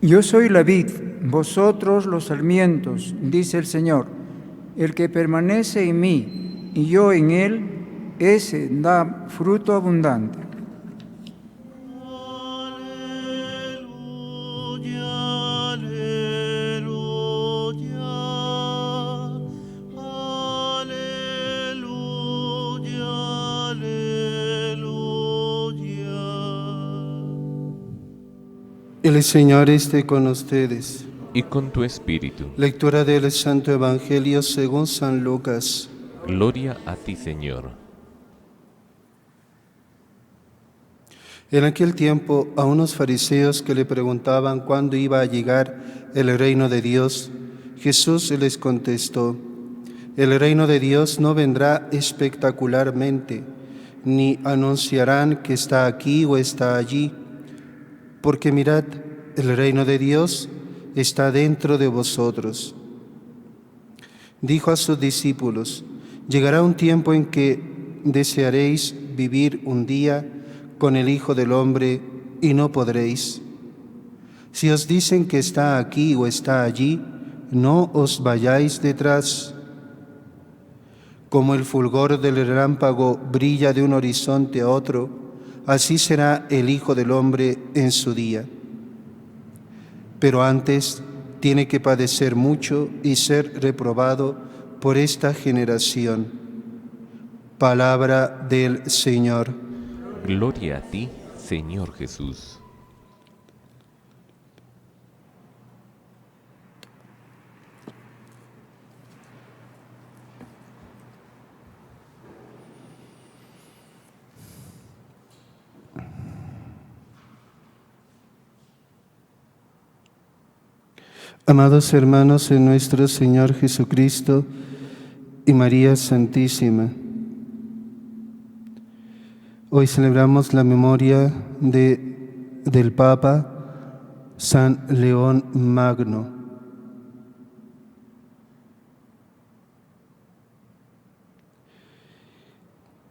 Yo soy la vid, vosotros los sarmientos, dice el Señor. El que permanece en mí y yo en él, ese da fruto abundante. Aleluya, aleluya, aleluya, aleluya. El Señor esté con ustedes. Y con tu espíritu. Lectura del Santo Evangelio según San Lucas. Gloria a ti, Señor. En aquel tiempo, a unos fariseos que le preguntaban cuándo iba a llegar el reino de Dios, Jesús les contestó: el reino de Dios no vendrá espectacularmente, ni anunciarán que está aquí o está allí, porque mirad, el reino de Dios está dentro de vosotros. Dijo a sus discípulos: llegará un tiempo en que desearéis vivir un día con el Hijo del Hombre y no podréis. Si os dicen que está aquí o está allí, no os vayáis detrás. Como el fulgor del relámpago brilla de un horizonte a otro, así será el Hijo del Hombre en su día. Pero antes tiene que padecer mucho y ser reprobado por esta generación. Palabra del Señor. Gloria a ti, Señor Jesús. Amados hermanos en nuestro Señor Jesucristo y María Santísima, hoy celebramos la memoria del Papa San León Magno.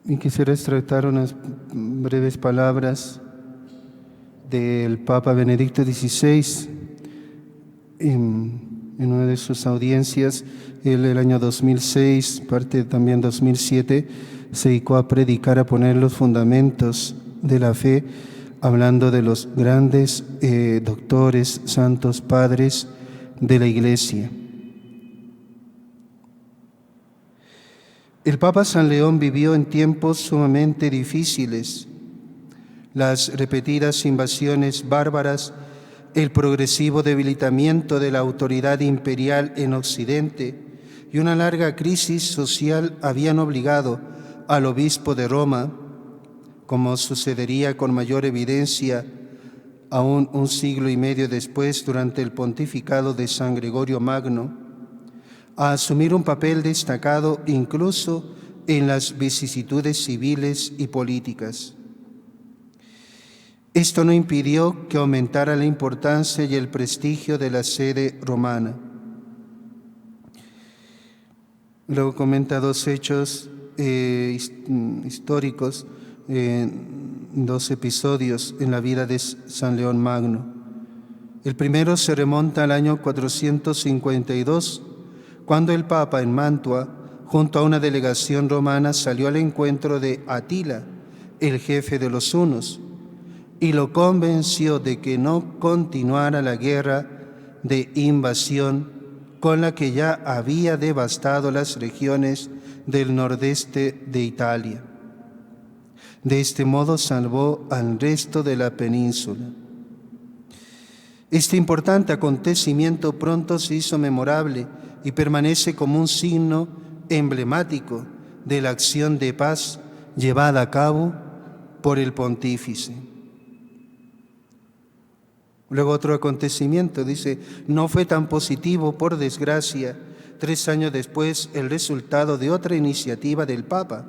Y quisiera extraer unas breves palabras del Papa Benedicto XVI. En una de sus audiencias, él el año 2006, parte también 2007, se dedicó a predicar, a poner los fundamentos de la fe, hablando de los grandes doctores, santos padres de la Iglesia. El Papa San León vivió en tiempos sumamente difíciles. Las repetidas invasiones bárbaras, el progresivo debilitamiento de la autoridad imperial en Occidente y una larga crisis social habían obligado al obispo de Roma, como sucedería con mayor evidencia aún un siglo y medio después, durante el pontificado de San Gregorio Magno, a asumir un papel destacado incluso en las vicisitudes civiles y políticas. Esto no impidió que aumentara la importancia y el prestigio de la sede romana. Luego comenta dos hechos históricos, dos episodios en la vida de San León Magno. El primero se remonta al año 452, cuando el Papa en Mantua, junto a una delegación romana, salió al encuentro de Atila, el jefe de los hunos, y lo convenció de que no continuara la guerra de invasión con la que ya había devastado las regiones del nordeste de Italia. De este modo salvó al resto de la península. Este importante acontecimiento pronto se hizo memorable y permanece como un signo emblemático de la acción de paz llevada a cabo por el pontífice. Luego otro acontecimiento, dice, no fue tan positivo, por desgracia, 3 años después, el resultado de otra iniciativa del Papa,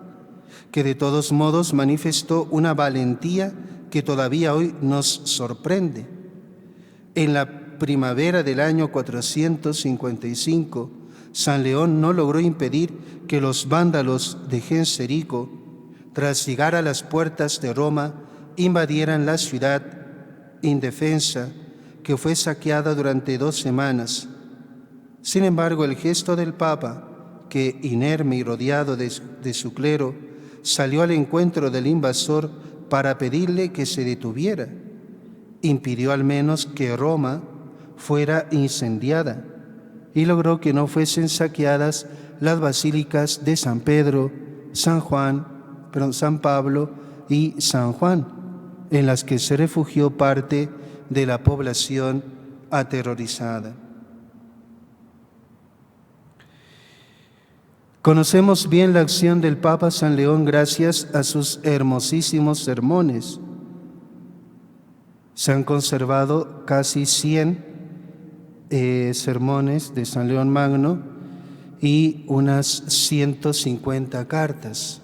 que de todos modos manifestó una valentía que todavía hoy nos sorprende. En la primavera del año 455, San León no logró impedir que los vándalos de Genserico, tras llegar a las puertas de Roma, invadieran la ciudad indefensa, que fue saqueada durante 2 semanas. Sin embargo, el gesto del Papa, que inerme y rodeado de su clero, salió al encuentro del invasor para pedirle que se detuviera, impidió al menos que Roma fuera incendiada y logró que no fuesen saqueadas las basílicas de San Pedro, San Pablo y San Juan, en las que se refugió parte de la población aterrorizada. Conocemos bien la acción del Papa San León gracias a sus hermosísimos sermones. Se han conservado casi 100 sermones de San León Magno y unas 150 cartas.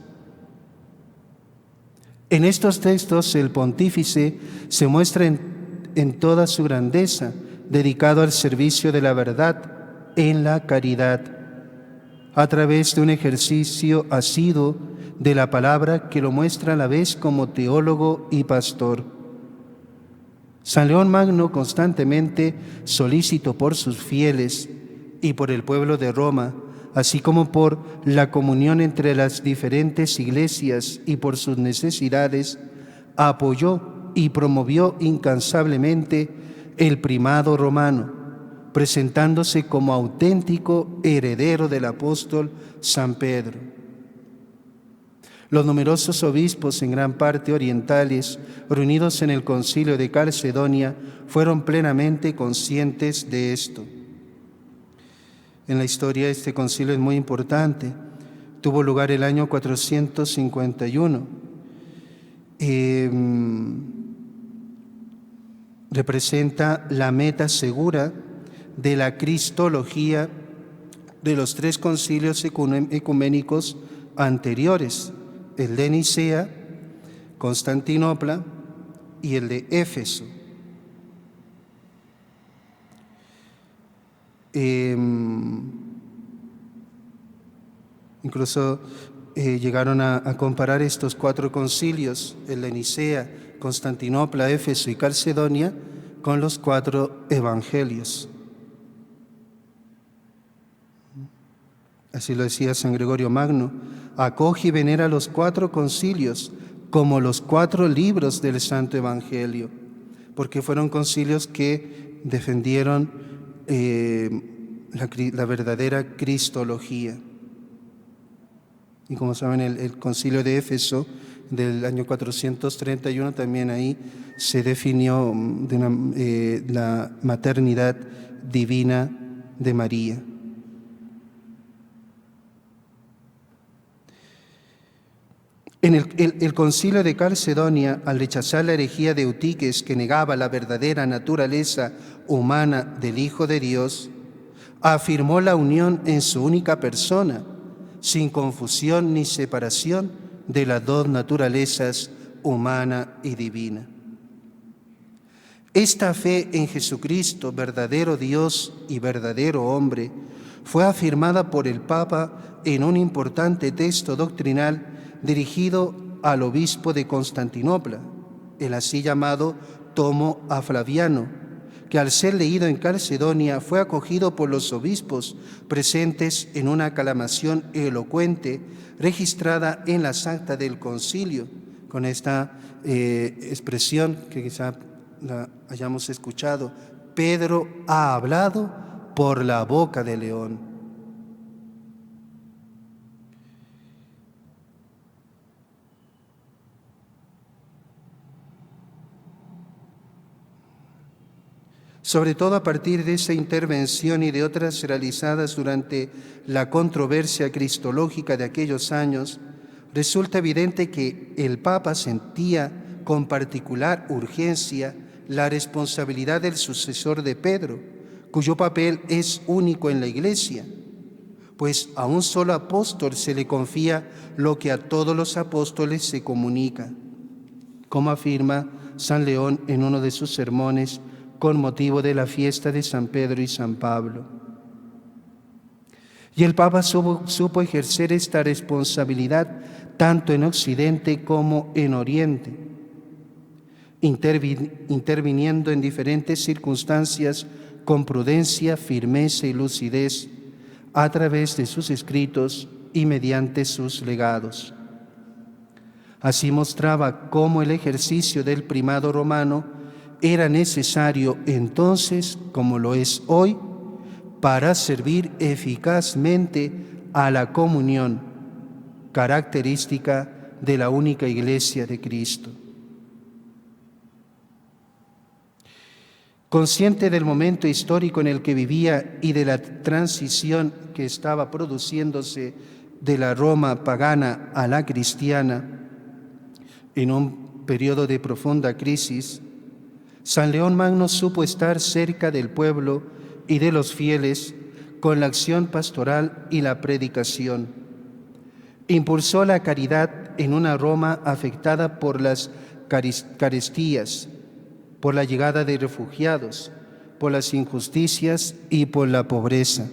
En estos textos el pontífice se muestra en toda su grandeza, dedicado al servicio de la verdad en la caridad, a través de un ejercicio asiduo de la palabra que lo muestra a la vez como teólogo y pastor. San León Magno, constantemente solícito por sus fieles y por el pueblo de Roma, así como por la comunión entre las diferentes iglesias y por sus necesidades, apoyó y promovió incansablemente el primado romano, presentándose como auténtico heredero del apóstol San Pedro. Los numerosos obispos, en gran parte orientales, reunidos en el Concilio de Calcedonia, fueron plenamente conscientes de esto. En la historia este concilio es muy importante. Tuvo lugar el año 451. Representa la meta segura de la cristología de los 3 concilios ecuménicos anteriores, el de Nicea, Constantinopla y el de Éfeso. Incluso llegaron a comparar estos 4 concilios, el de Nicea, Constantinopla, Éfeso y Calcedonia, con los 4 evangelios. Así lo decía San Gregorio Magno: acoge y venera los 4 concilios como los 4 libros del Santo Evangelio, porque fueron concilios que defendieron la verdadera cristología. Y como saben, el concilio de Éfeso del año 431, también ahí se definió la maternidad divina de María. En el concilio de Calcedonia, al rechazar la herejía de Eutiques, que negaba la verdadera naturaleza humana del Hijo de Dios, afirmó la unión en su única persona, sin confusión ni separación de las 2 naturalezas, humana y divina. Esta fe en Jesucristo, verdadero Dios y verdadero hombre, fue afirmada por el Papa en un importante texto doctrinal dirigido al obispo de Constantinopla, el así llamado Tomo a Flaviano, que al ser leído en Calcedonia fue acogido por los obispos presentes en una aclamación elocuente registrada en las actas del concilio, con esta expresión que quizá la hayamos escuchado: Pedro ha hablado por la boca del león. Sobre todo a partir de esa intervención y de otras realizadas durante la controversia cristológica de aquellos años, resulta evidente que el Papa sentía con particular urgencia la responsabilidad del sucesor de Pedro, cuyo papel es único en la Iglesia, pues a un solo apóstol se le confía lo que a todos los apóstoles se comunica, como afirma San León en uno de sus sermones con motivo de la fiesta de San Pedro y San Pablo. Y el Papa supo ejercer esta responsabilidad tanto en Occidente como en Oriente. interviniendo en diferentes circunstancias con prudencia, firmeza y lucidez a través de sus escritos y mediante sus legados. Así mostraba cómo el ejercicio del primado romano era necesario entonces, como lo es hoy, para servir eficazmente a la comunión, característica de la única Iglesia de Cristo. Consciente del momento histórico en el que vivía y de la transición que estaba produciéndose de la Roma pagana a la cristiana, en un periodo de profunda crisis, San León Magno supo estar cerca del pueblo y de los fieles con la acción pastoral y la predicación. Impulsó la caridad en una Roma afectada por las carestías, por la llegada de refugiados, por las injusticias y por la pobreza.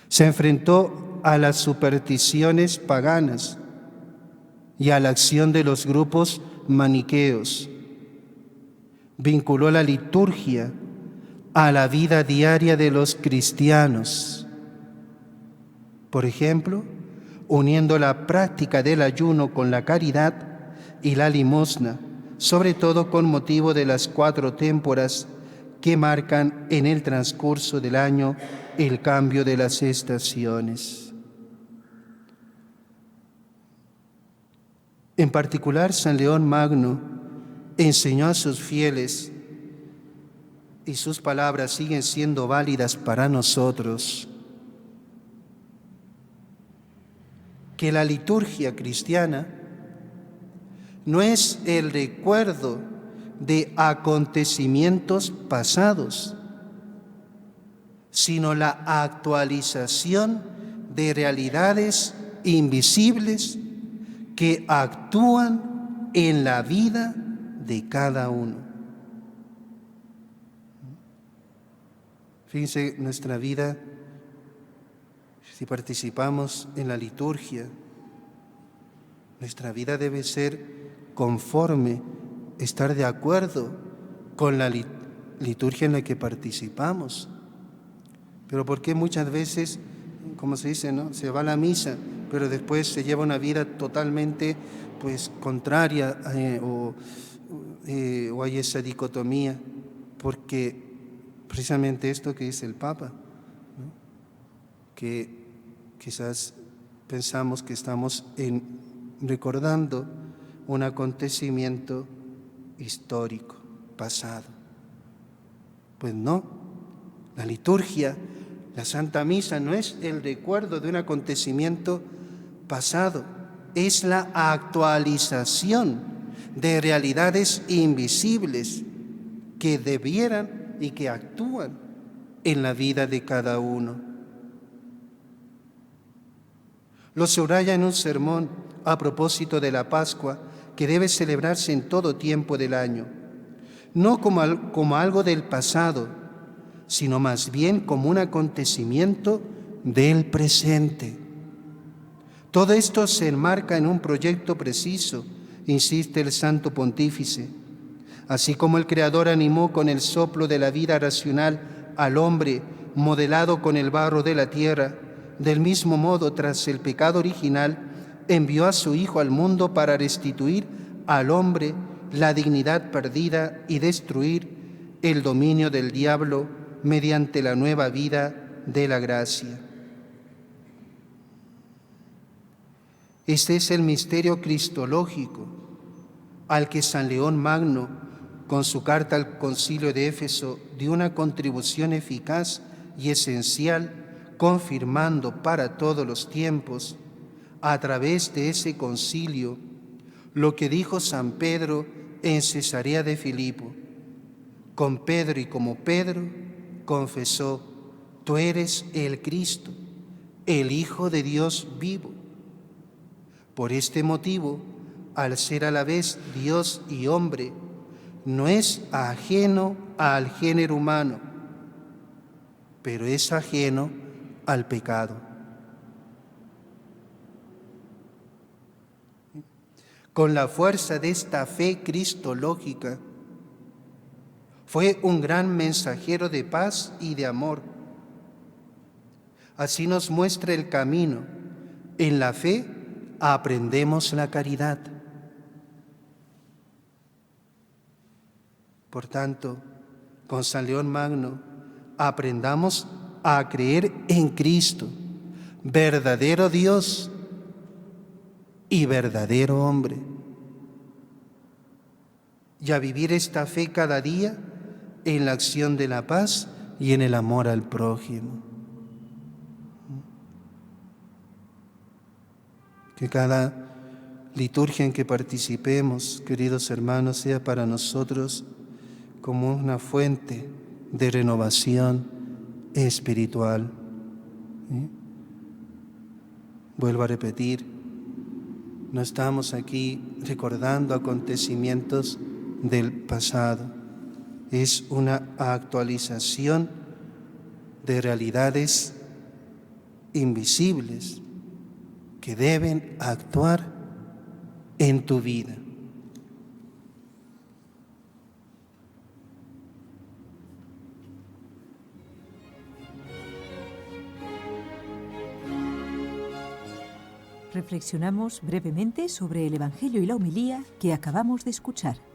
Se enfrentó a las supersticiones paganas y a la acción de los grupos maniqueos. Vinculó la liturgia a la vida diaria de los cristianos. Por ejemplo, uniendo la práctica del ayuno con la caridad y la limosna, sobre todo con motivo de las 4 témporas que marcan en el transcurso del año el cambio de las estaciones. En particular, San León Magno enseñó a sus fieles, y sus palabras siguen siendo válidas para nosotros, que la liturgia cristiana no es el recuerdo de acontecimientos pasados, sino la actualización de realidades invisibles que actúan en la vida de cada uno. Fíjense, nuestra vida, si participamos en la liturgia, nuestra vida debe ser conforme, estar de acuerdo con la liturgia en la que participamos. Pero ¿por qué muchas veces, como se dice, ¿no?, se va a la misa, pero después se lleva una vida totalmente contraria o hay esa dicotomía? Porque precisamente esto que dice el Papa, ¿no?, que quizás pensamos que estamos recordando un acontecimiento histórico, pasado. Pues no, la liturgia, la Santa Misa no es el recuerdo de un acontecimiento pasado, es la actualización de realidades invisibles que debieran y que actúan en la vida de cada uno. Lo subraya en un sermón a propósito de la Pascua, que debe celebrarse en todo tiempo del año, no como algo del pasado, sino más bien como un acontecimiento del presente. Todo esto se enmarca en un proyecto preciso, insiste el Santo Pontífice. Así como el Creador animó con el soplo de la vida racional al hombre modelado con el barro de la tierra, del mismo modo, tras el pecado original, envió a su Hijo al mundo para restituir al hombre la dignidad perdida y destruir el dominio del diablo mediante la nueva vida de la gracia. Este es el misterio cristológico al que San León Magno, con su carta al Concilio de Éfeso, dio una contribución eficaz y esencial, confirmando para todos los tiempos, a través de ese concilio, lo que dijo San Pedro en Cesarea de Filipo. Con Pedro y como Pedro confesó: tú eres el Cristo, el Hijo de Dios vivo. Por este motivo, al ser a la vez Dios y hombre, no es ajeno al género humano, pero es ajeno al pecado. con la fuerza de esta fe cristológica. Fue un gran mensajero de paz y de amor. Así nos muestra el camino. En la fe aprendemos la caridad. Por tanto, con San León Magno, aprendamos a creer en Cristo, verdadero Dios y verdadero hombre, y a vivir esta fe cada día en la acción de la paz y en el amor al prójimo. Que cada liturgia en que participemos, queridos hermanos, sea para nosotros como una fuente de renovación espiritual. Vuelvo a repetir, no estamos aquí recordando acontecimientos del pasado, es una actualización de realidades invisibles que deben actuar en tu vida. Reflexionamos brevemente sobre el Evangelio y la homilía que acabamos de escuchar.